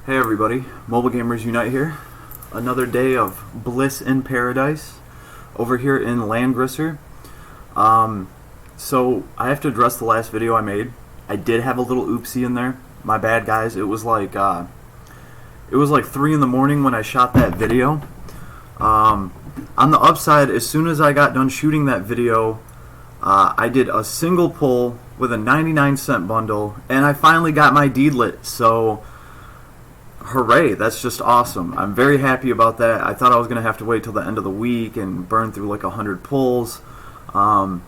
Hey everybody, Mobile Gamers Unite here. Another day of bliss in paradise over here in Langrisser. So I have to address the last video I made. I did have a little oopsie in there. My bad, guys. It was like 3 in the morning when I shot that video. On the upside, as soon as I got done shooting that video, I did a single pull with a 99-cent bundle, and I finally got my Deedlit. So hooray, that's just awesome. I'm very happy about that. I thought I was going to have to wait till the end of the week and burn through like 100 pulls. That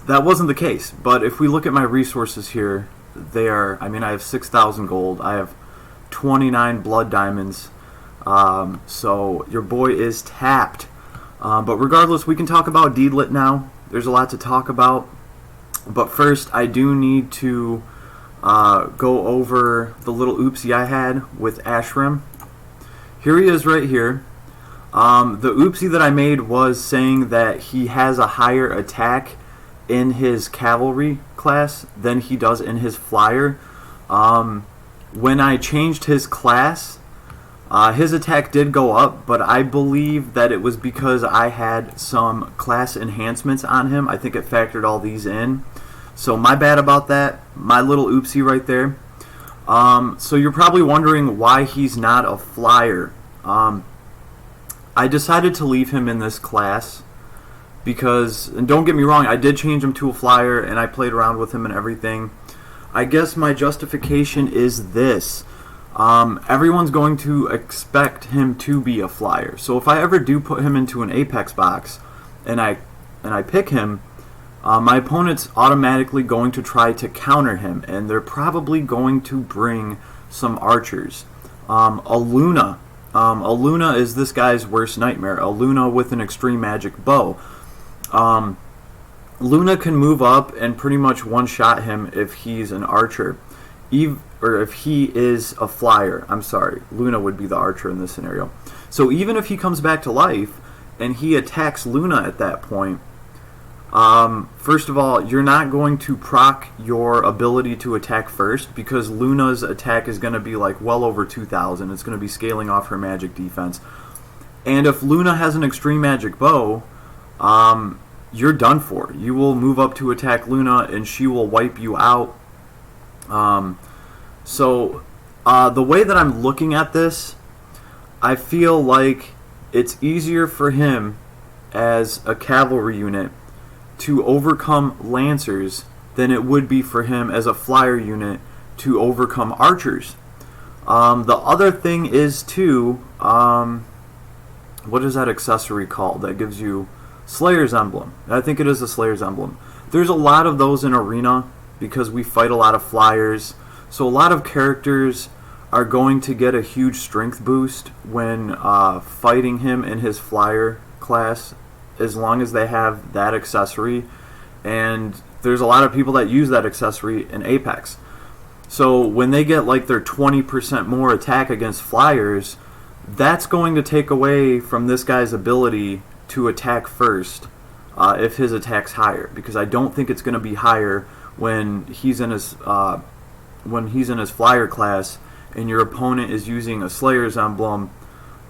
wasn't the case, but if we look at my resources here, they are, I have 6,000 gold, I have 29 blood diamonds, so your boy is tapped. But regardless, we can talk about Deedlit now. There's a lot to talk about, but first I do need to go over the little oopsie I had with Ashram. Here he is right here. The oopsie that I made was saying that he has a higher attack in his cavalry class than he does in his flyer. When I changed his class, his attack did go up, but I believe that it was because I had some class enhancements on him. I think it factored all these in. So my bad about that. My little oopsie right there. So you're probably wondering why he's not a flyer. I decided to leave him in this class because, and don't get me wrong, I did change him to a flyer and I played around with him and everything. I guess my justification is this. Everyone's going to expect him to be a flyer. So if I ever do put him into an Apex box and I pick him, my opponent's automatically going to try to counter him, and they're probably going to bring some archers. A Luna is this guy's worst nightmare. A Luna with an extreme magic bow. Luna can move up and pretty much one-shot him if he's an archer, or if he is a flyer. I'm sorry, Luna would be the archer in this scenario. So even if he comes back to life and he attacks Luna at that point, first of all, you're not going to proc your ability to attack first, because Luna's attack is going to be like well over 2,000. It's going to be scaling off her magic defense. And if Luna has an extreme magic bow, you're done for. You will move up to attack Luna and she will wipe you out. So the way that I'm looking at this, I feel like it's easier for him as a cavalry unit to overcome lancers than it would be for him as a flyer unit to overcome archers. The other thing is too, what is that accessory called that gives you Slayer's Emblem? I think it is a Slayer's Emblem. There's a lot of those in Arena because we fight a lot of flyers, so a lot of characters are going to get a huge strength boost when fighting him in his flyer class, as long as they have that accessory. And there's a lot of people that use that accessory in Apex. So when they get like their 20% more attack against flyers, that's going to take away from this guy's ability to attack first if his attack's higher, because I don't think it's going to be higher when he's in his flyer class and your opponent is using a Slayer's Emblem.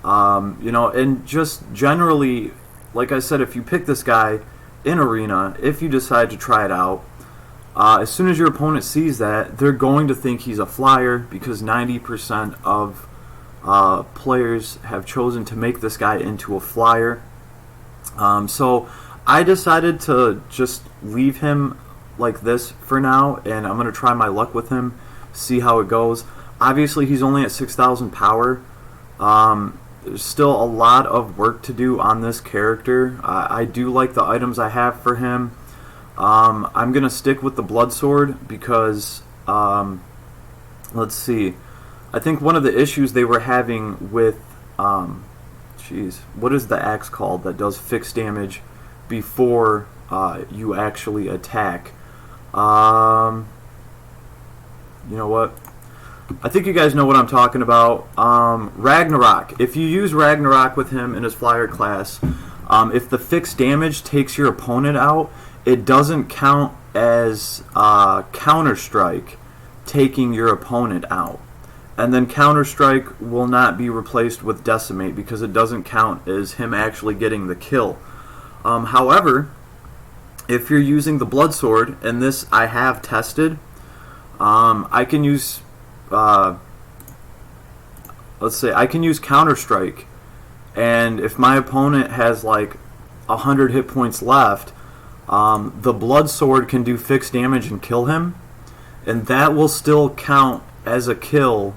And just generally, like I said, if you pick this guy in Arena, if you decide to try it out, as soon as your opponent sees that, they're going to think he's a flyer, because 90% of players have chosen to make this guy into a flyer. So I decided to just leave him like this for now, and I'm going to try my luck with him, see how it goes. Obviously, he's only at 6,000 power. There's still a lot of work to do on this character. I do like the items I have for him. I'm going to stick with the blood sword because, let's see, I think one of the issues they were having with, what is the axe called that does fixed damage before you actually attack? You know what? I think you guys know what I'm talking about. Ragnarok. If you use Ragnarok with him in his flyer class, if the fixed damage takes your opponent out, it doesn't count as Counter-Strike taking your opponent out. And then Counter Strike will not be replaced with Decimate because it doesn't count as him actually getting the kill. However, if you're using the Blood Sword, and this I have tested, I can use, let's say, I can use Counter Strike, and if my opponent has like 100 hit points left, the Blood Sword can do fixed damage and kill him, and that will still count as a kill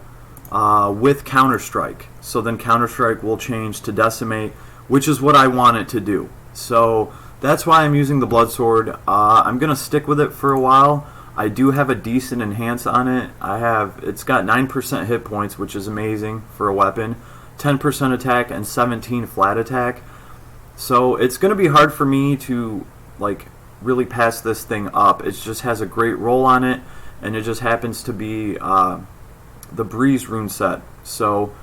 with Counter Strike. So then Counter Strike will change to Decimate, which is what I want it to do. So that's why I'm using the Blood Sword. I'm gonna stick with it for a while. I do have a decent enhance on it. It's got 9% hit points, which is amazing for a weapon, 10% attack, and 17 flat attack. So it's gonna be hard for me to like really pass this thing up. It just has a great roll on it, and it just happens to be the Breeze rune set. So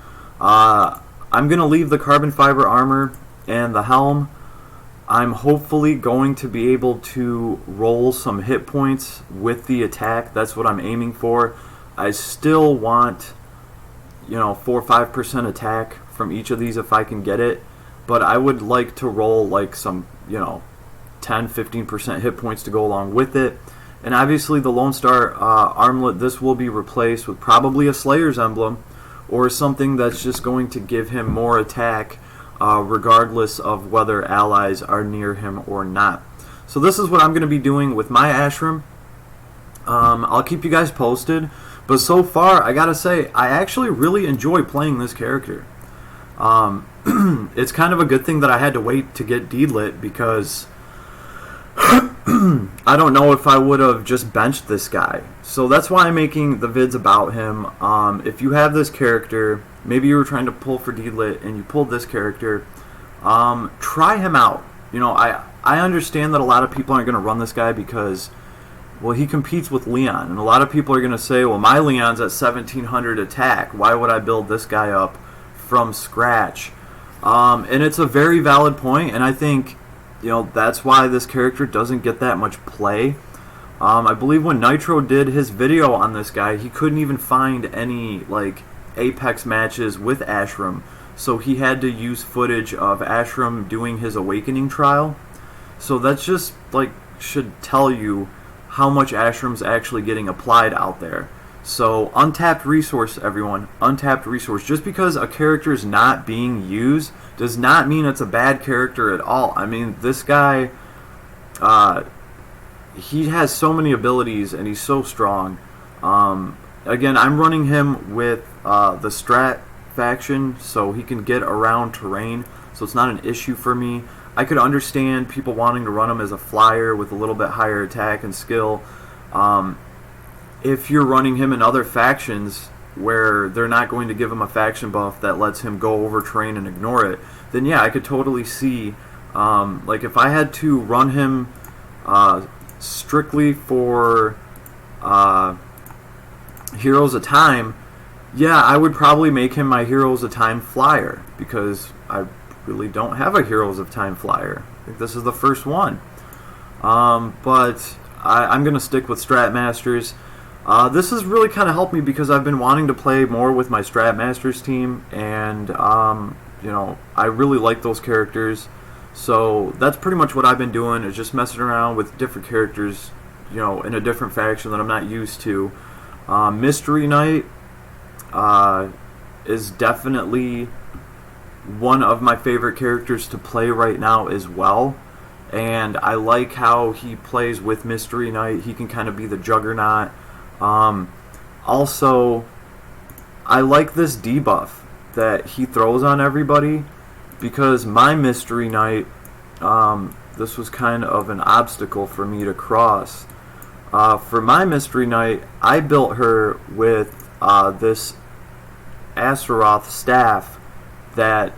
I'm gonna leave the carbon fiber armor and the helm. I'm hopefully going to be able to roll some hit points with the attack. That's what I'm aiming for. I still want, 4 or 5% attack from each of these if I can get it, but I would like to roll like some 10-15% hit points to go along with it. And obviously the Lone Star armlet, this will be replaced with probably a Slayer's emblem or something that's just going to give him more attack regardless of whether allies are near him or not. So this is what I'm going to be doing with my Ashram. I'll keep you guys posted, but so far I gotta say I actually really enjoy playing this character. It's kind of a good thing that I had to wait to get Deedlit, because I don't know if I would have just benched this guy. So that's why I'm making the vids about him. If you have this character, maybe you were trying to pull for Deedlit and you pulled this character, try him out. I understand that a lot of people aren't going to run this guy because, well, he competes with Leon, and a lot of people are going to say, well, my Leon's at 1700 attack. Why would I build this guy up from scratch? And it's a very valid point, and I think that's why this character doesn't get that much play. I believe when Nitro did his video on this guy, he couldn't even find any like Apex matches with Ashram, so he had to use footage of Ashram doing his awakening trial. So that's just like should tell you how much Ashram's actually getting applied out there. So untapped resource, everyone, untapped resource. Just because a character is not being used does not mean it's a bad character at all. I mean, this guy, he has so many abilities and he's so strong. Again, I'm running him with the Strat faction, so he can get around terrain, so it's not an issue for me. I could understand people wanting to run him as a flyer with a little bit higher attack and skill. If you're running him in other factions where they're not going to give him a faction buff that lets him go over terrain and ignore it, then yeah, I could totally see, like if I had to run him strictly for Heroes of Time, yeah, I would probably make him my Heroes of Time flyer, because I really don't have a Heroes of Time flyer. I think this is the first one. But I'm going to stick with Strat Masters. This has really kind of helped me because I've been wanting to play more with my Strat Masters team, and I really like those characters. So that's pretty much what I've been doing, is just messing around with different characters, in a different faction that I'm not used to. Mystery Knight is definitely one of my favorite characters to play right now as well. And I like how he plays with Mystery Knight. He can kind of be the Juggernaut. Also, I like this debuff that he throws on everybody, because my Mystery Knight, this was kind of an obstacle for me to cross. For my Mystery Knight, I built her with this Astaroth staff that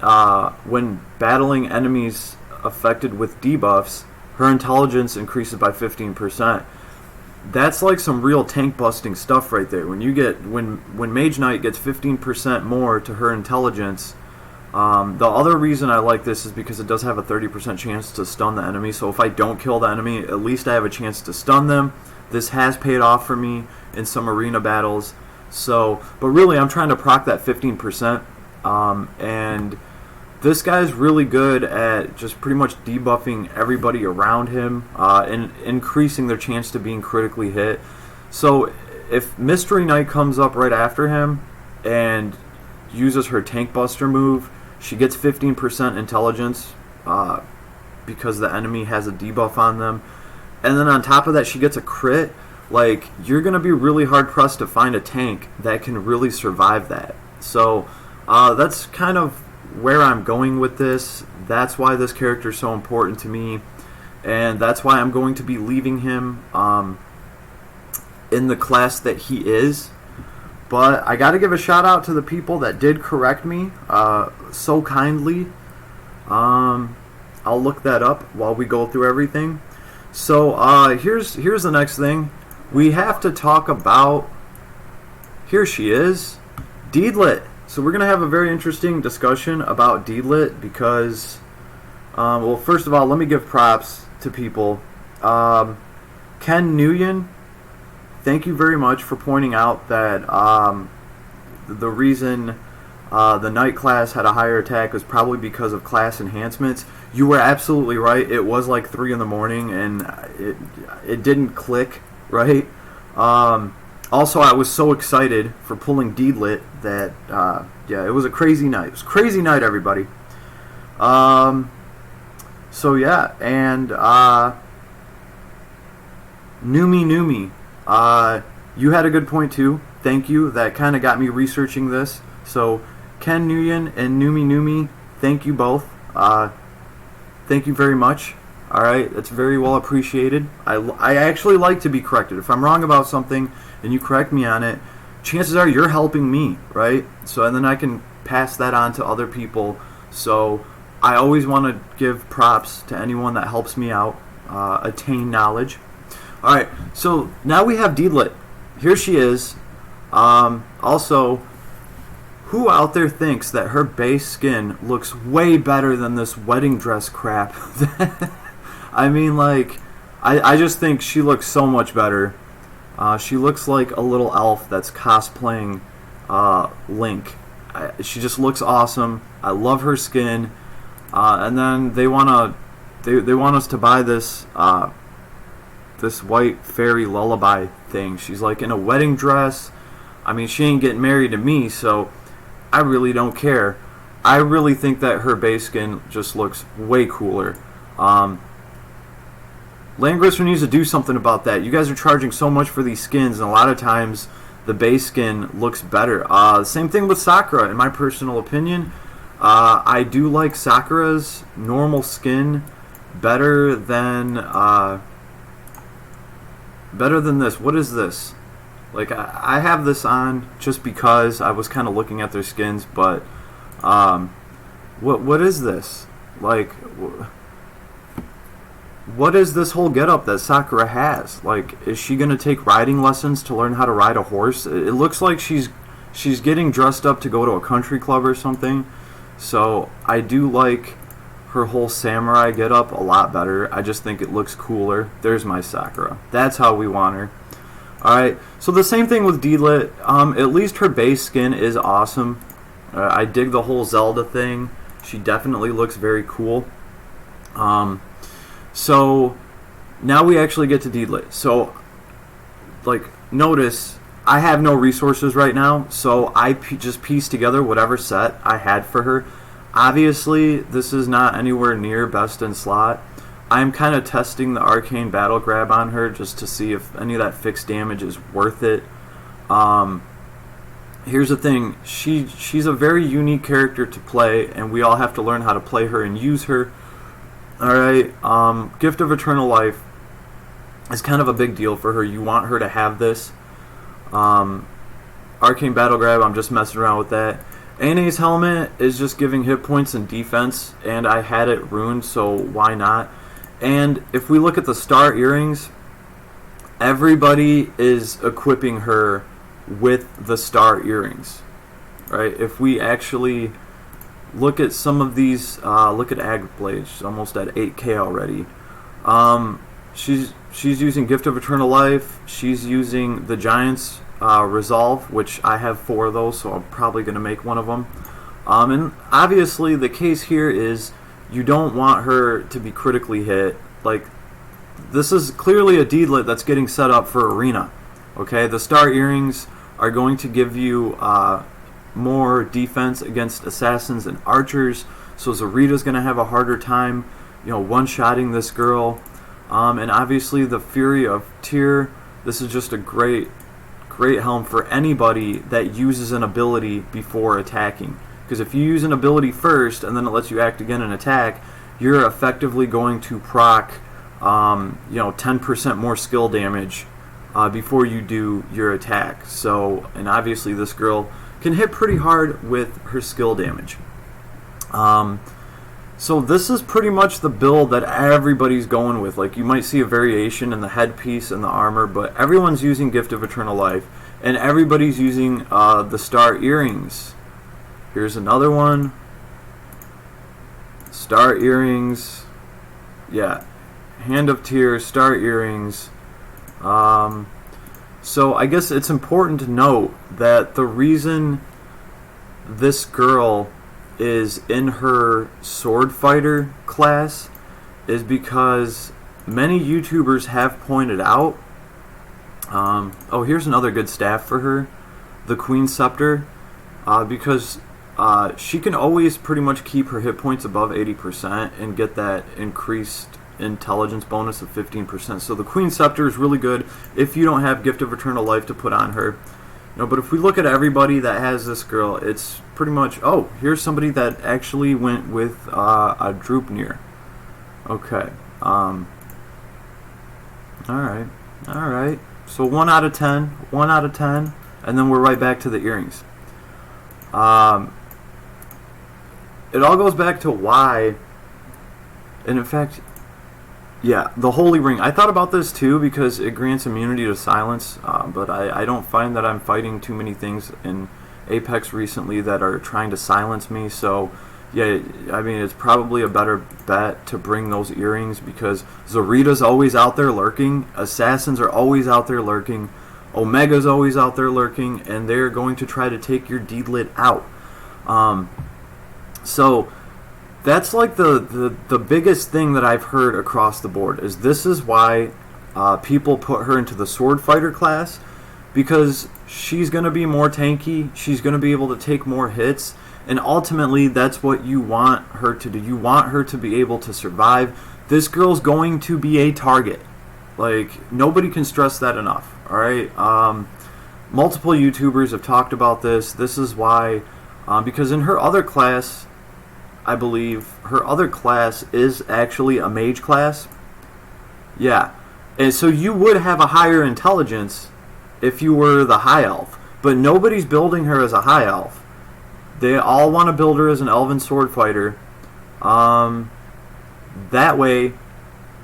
when battling enemies affected with debuffs, her intelligence increases by 15%. That's like some real tank busting stuff right there. When Mage Knight gets 15% more to her intelligence. The other reason I like this is because it does have a 30% chance to stun the enemy. So if I don't kill the enemy, at least I have a chance to stun them. This has paid off for me in some arena battles. So, but really, I'm trying to proc that 15%, and this guy's really good at just pretty much debuffing everybody around him and increasing their chance to being critically hit. So if Mystery Knight comes up right after him and uses her Tank Buster move, she gets 15% intelligence because the enemy has a debuff on them. And then on top of that, she gets a crit. Like, you're going to be really hard-pressed to find a tank that can really survive that. So that's kind of where I'm going with this. That's why this character is so important to me. And that's why I'm going to be leaving him in the class that he is. But I got to give a shout out to the people that did correct me so kindly. I'll look that up while we go through everything. So here's the next thing. We have to talk about, here she is, Deedlit. So we're going to have a very interesting discussion about Deedlit because, well, first of all, let me give props to people. Ken Nguyen, thank you very much for pointing out that the reason the Knight class had a higher attack was probably because of class enhancements. You were absolutely right. It was like 3 in the morning, and it didn't click, right? Also, I was so excited for pulling Deedlit that, yeah, it was a crazy night. It was a crazy night, everybody. So, yeah, and Numi, you had a good point, too. Thank you. That kind of got me researching this. So, Ken Nguyen and Numi, thank you both. Thank you very much. All right, that's very well appreciated. I actually like to be corrected. If I'm wrong about something and you correct me on it, chances are you're helping me, right? So, and then I can pass that on to other people. So I always want to give props to anyone that helps me out attain knowledge. All right, so now we have Deedlit. Here she is. Also, who out there thinks that her base skin looks way better than this wedding dress crap? I mean, like, I just think she looks so much better. She looks like a little elf that's cosplaying Link. She just looks awesome. I love her skin. And then they want us to buy this this white fairy lullaby thing. She's like in a wedding dress. I mean, she ain't getting married to me, so I really don't care. I really think that her base skin just looks way cooler. Langrisser needs to do something about that. You guys are charging so much for these skins, and a lot of times the base skin looks better. Same thing with Sakura, in my personal opinion. I do like Sakura's normal skin better than this. What is this? Like, I have this on just because I was kind of looking at their skins, but what is this? Like, what is this whole getup that Sakura has? Like, is she gonna take riding lessons to learn how to ride a horse? It looks like she's getting dressed up to go to a country club or something. So I do like her whole samurai getup a lot better. I just think it looks cooler. There's my Sakura. That's how we want her. Alright, so the same thing with Deedlit. At least her base skin is awesome. I dig the whole Zelda thing. She definitely looks very cool. So now we actually get to Deedlit. So, like, notice I have no resources right now, so I just pieced together whatever set I had for her. Obviously, this is not anywhere near best in slot. I'm kind of testing the arcane battle grab on her just to see if any of that fixed damage is worth it. Here's the thing. She's a very unique character to play, and we all have to learn how to play her and use her. Alright, Gift of Eternal Life is kind of a big deal for her. You want her to have this. Arcane Battle Grab, I'm just messing around with that. Ana's Helmet is just giving hit points and defense, and I had it ruined, so why not? And if we look at the Star Earrings, everybody is equipping her with the Star Earrings. Right? If we actually look at some of these, look at Agblade, she's almost at 8k already. She's using Gift of Eternal Life. She's using the Giant's resolve, which I have 4 of those, so I'm probably going to make one of them. And obviously the case here is you don't want her to be critically hit. Like, this is clearly a Deedlit that's getting set up for arena. Okay, the star earrings are going to give you more defense against assassins and archers, so Zarita's going to have a harder time, one-shotting this girl. And obviously the Fury of Tyr, this is just a great helm for anybody that uses an ability before attacking. Because if you use an ability first and then it lets you act again and attack, you're effectively going to proc 10% more skill damage before you do your attack. So, and obviously this girl can hit pretty hard with her skill damage. So this is pretty much the build that everybody's going with. Like, you might see a variation in the headpiece and the armor, but everyone's using Gift of Eternal Life, and everybody's using the star earrings. Here's another one. Star earrings. Yeah. Hand of Tears, star earrings. So I guess it's important to note that the reason this girl is in her sword fighter class is because many YouTubers have pointed out, oh, here's another good staff for her, the Queen Scepter, because she can always pretty much keep her hit points above 80% and get that increased intelligence bonus of 15%. So the Queen Scepter is really good if you don't have Gift of Eternal Life to put on her. But if we look at everybody that has this girl, it's pretty much, oh, here's somebody that actually went with a Droopnir. Okay. Alright. So 1 out of 10, and then we're right back to the earrings. It all goes back to why, and in fact, yeah, the Holy Ring. I thought about this too because it grants immunity to silence, but I don't find that I'm fighting too many things in Apex recently that are trying to silence me. So, yeah, I mean, it's probably a better bet to bring those earrings because Zarita's always out there lurking, Assassins are always out there lurking, Omega's always out there lurking, and they're going to try to take your Deedlit out. So that's like the biggest thing that I've heard across the board is this is why people put her into the sword fighter class, because she's going to be more tanky, she's going to be able to take more hits, and ultimately that's what you want her to do. You want her to be able to survive. This girl's going to be a target. Like, nobody can stress that enough. Alright, multiple YouTubers have talked about this. This is why, because in her other class, I believe her other class is actually a mage class. Yeah. And so you would have a higher intelligence if you were the high elf. But nobody's building her as a high elf. They all want to build her as an elven sword fighter. That way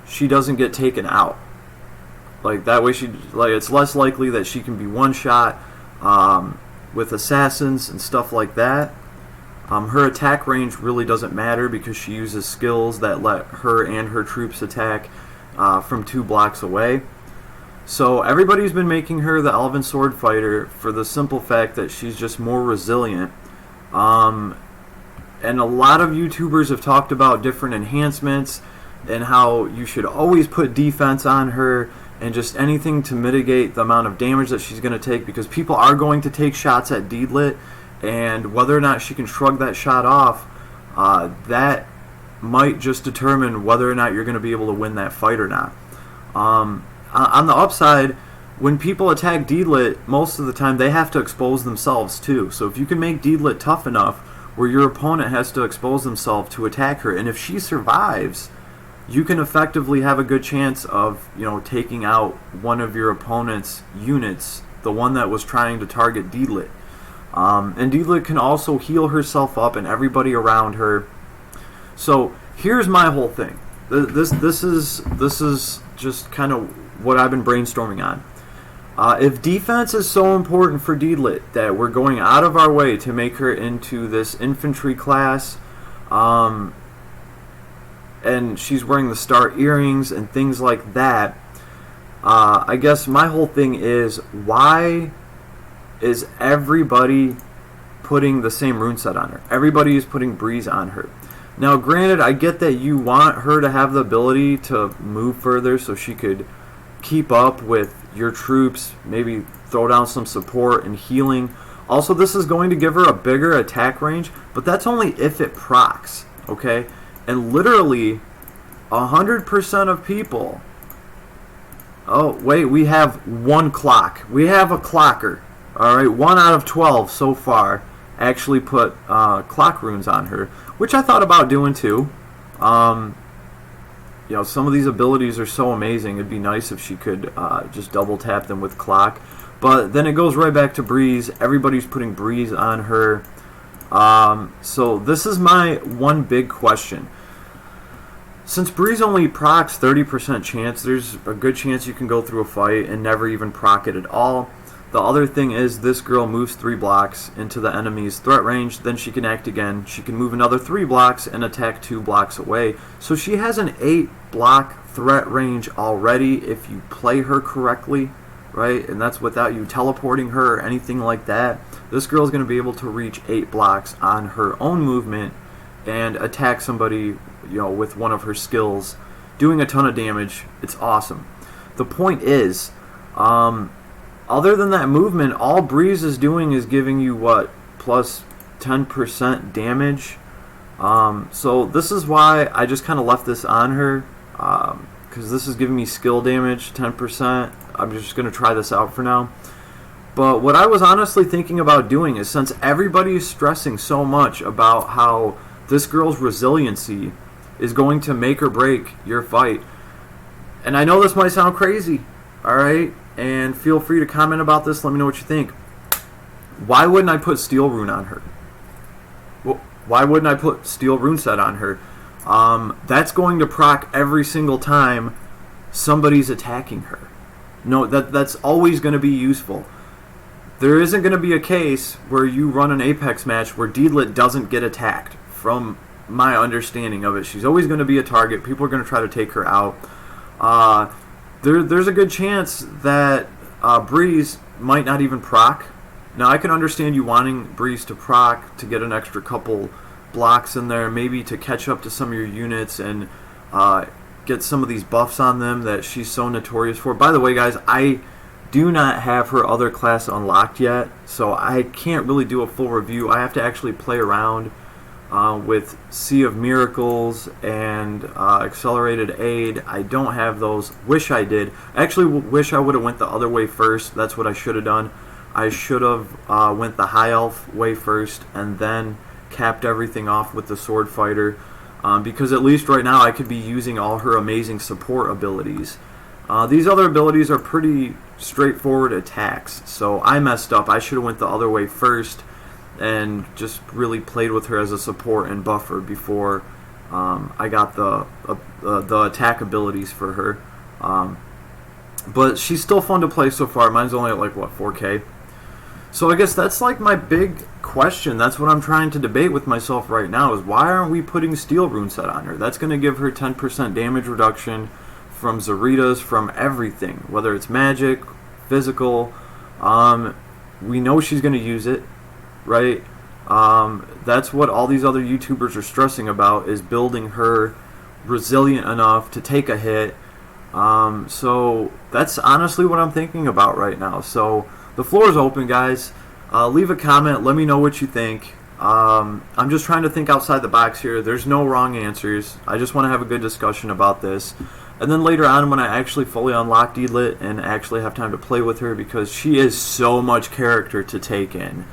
she doesn't get taken out. Like, that way it's less likely that she can be one shot with assassins and stuff like that. Her attack range really doesn't matter because she uses skills that let her and her troops attack from 2 blocks away. So everybody's been making her the Elven Sword Fighter for the simple fact that she's just more resilient. And a lot of YouTubers have talked about different enhancements and how you should always put defense on her and just anything to mitigate the amount of damage that she's going to take, because people are going to take shots at Deedlit. And whether or not she can shrug that shot off, that might just determine whether or not you're going to be able to win that fight or not. On the upside, when people attack Deedlit, most of the time they have to expose themselves too. So if you can make Deedlit tough enough where your opponent has to expose themselves to attack her, and if she survives, you can effectively have a good chance of, taking out one of your opponent's units, the one that was trying to target Deedlit. And Deedlit can also heal herself up and everybody around her. So here's my whole thing. This is just kind of what I've been brainstorming on. If defense is so important for Deedlit that we're going out of our way to make her into this infantry class, and she's wearing the star earrings and things like that, I guess my whole thing is, why is everybody putting the same rune set on her. Everybody is putting Breeze on her. Now, granted, I get that you want her to have the ability to move further so she could keep up with your troops, maybe throw down some support and healing. Also, this is going to give her a bigger attack range, but that's only if it procs, okay? And literally, 100% of people... Oh, wait, we have one clock. We have a clocker. Alright, 1 out of 12 so far actually put clock runes on her, which I thought about doing too. You know, some of these abilities are so amazing. It'd be nice if she could just double tap them with clock. But then it goes right back to Breeze. Everybody's putting Breeze on her. So this is my one big question. Since Breeze only procs 30% chance, there's a good chance you can go through a fight and never even proc it at all. The other thing is this girl moves 3 blocks into the enemy's threat range, then she can act again. She can move another 3 blocks and attack 2 blocks away. So she has an 8 block threat range already if you play her correctly, right? And that's without you teleporting her or anything like that. This girl is going to be able to reach 8 blocks on her own movement and attack somebody, you know, with one of her skills, doing a ton of damage. It's awesome. The point is, other than that movement, all Breeze is doing is giving you, what, plus 10% damage. So this is why I just kind of left this on her, because this is giving me skill damage, 10%. I'm just going to try this out for now. But what I was honestly thinking about doing is, since everybody is stressing so much about how this girl's resiliency is going to make or break your fight, and I know this might sound crazy, alright? And feel free to comment about this. Let me know what you think. Why wouldn't I put Steel Rune on her? Well, why wouldn't I put Steel Rune set on her? That's going to proc every single time somebody's attacking her. No, that's always going to be useful. There isn't going to be a case where you run an Apex match where Deedlit doesn't get attacked. From my understanding of it, she's always going to be a target. People are going to try to take her out. There's a good chance that Breeze might not even proc. Now, I can understand you wanting Breeze to proc to get an extra couple blocks in there, maybe to catch up to some of your units and get some of these buffs on them that she's so notorious for. By the way, guys, I do not have her other class unlocked yet, so I can't really do a full review. I have to actually play around with Sea of Miracles and Accelerated Aid. I don't have those. Wish I did. I actually wish I would have went the other way first. That's what I should have done. I should have went the High Elf way first and then capped everything off with the Sword Fighter, because at least right now I could be using all her amazing support abilities. These other abilities are pretty straightforward attacks, so I messed up. I should have went the other way first and just really played with her as a support and buffer before I got the attack abilities for her. But she's still fun to play so far. Mine's only at like, what, 4K? So I guess that's like my big question. That's what I'm trying to debate with myself right now, is why aren't we putting Steel Rune set on her? That's going to give her 10% damage reduction from Zaritas, from everything, whether it's magic, physical. We know she's going to use it, right? That's what all these other YouTubers are stressing about, is building her resilient enough to take a hit. So that's honestly what I'm thinking about right now. So the floor is open, guys. Leave a comment. Let me know what you think. I'm just trying to think outside the box here. There's no wrong answers. I just want to have a good discussion about this. And then later on, when I actually fully unlock Deedlit and actually have time to play with her, because she is so much character to take in,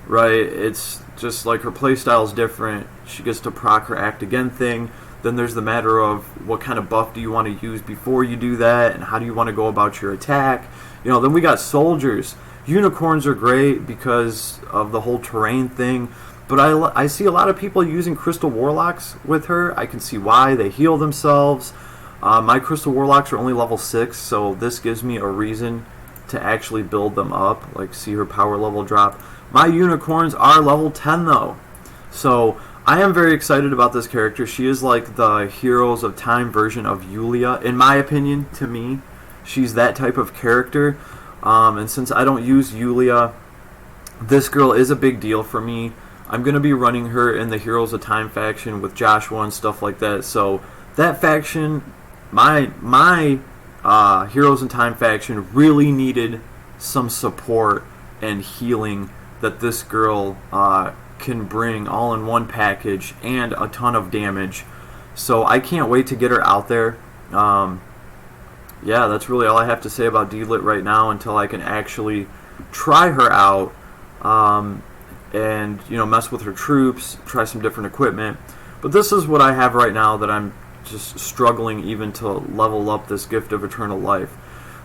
right? It's just like her playstyle is different. She gets to proc her act again thing. Then there's the matter of what kind of buff do you want to use before you do that, and how do you want to go about your attack. You know, then we got soldiers. Unicorns are great because of the whole terrain thing, but I see a lot of people using Crystal Warlocks with her. I can see why. They heal themselves. My Crystal Warlocks are only level 6, so this gives me a reason to actually build them up, like see her power level drop. My Unicorns are level 10 though, so I am very excited about this character. She is like the Heroes of Time version of Yulia, in my opinion. To me, she's that type of character. And since I don't use Yulia this girl is a big deal for me. I'm going to be running her in the Heroes of Time faction with Joshua and stuff like that. So that faction, my Heroes in Time faction really needed some support and healing that this girl can bring all in one package and a ton of damage. So I can't wait to get her out there. Yeah, that's really all I have to say about Deedlit right now until I can actually try her out and mess with her troops, try some different equipment. But this is what I have right now that I'm just struggling even to level up this Gift of Eternal Life.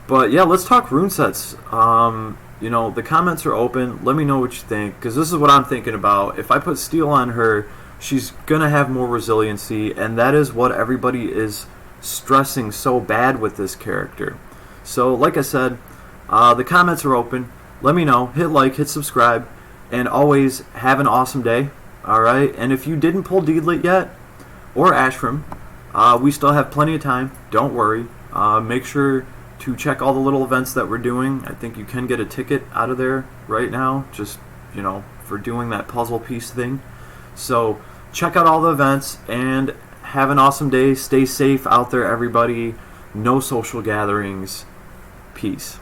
But yeah, let's talk rune sets. The comments are open. Let me know what you think, because this is what I'm thinking about. If I put steel on her, she's going to have more resiliency, and that is what everybody is stressing so bad with this character. So like I said, the comments are open. Let me know. Hit like, hit subscribe, and always have an awesome day. Alright, and if you didn't pull Deedlit yet, or Ashram, we still have plenty of time. Don't worry. Make sure to check all the little events that we're doing. I think you can get a ticket out of there right now, just, for doing that puzzle piece thing. So check out all the events, and have an awesome day. Stay safe out there, everybody. No social gatherings. Peace.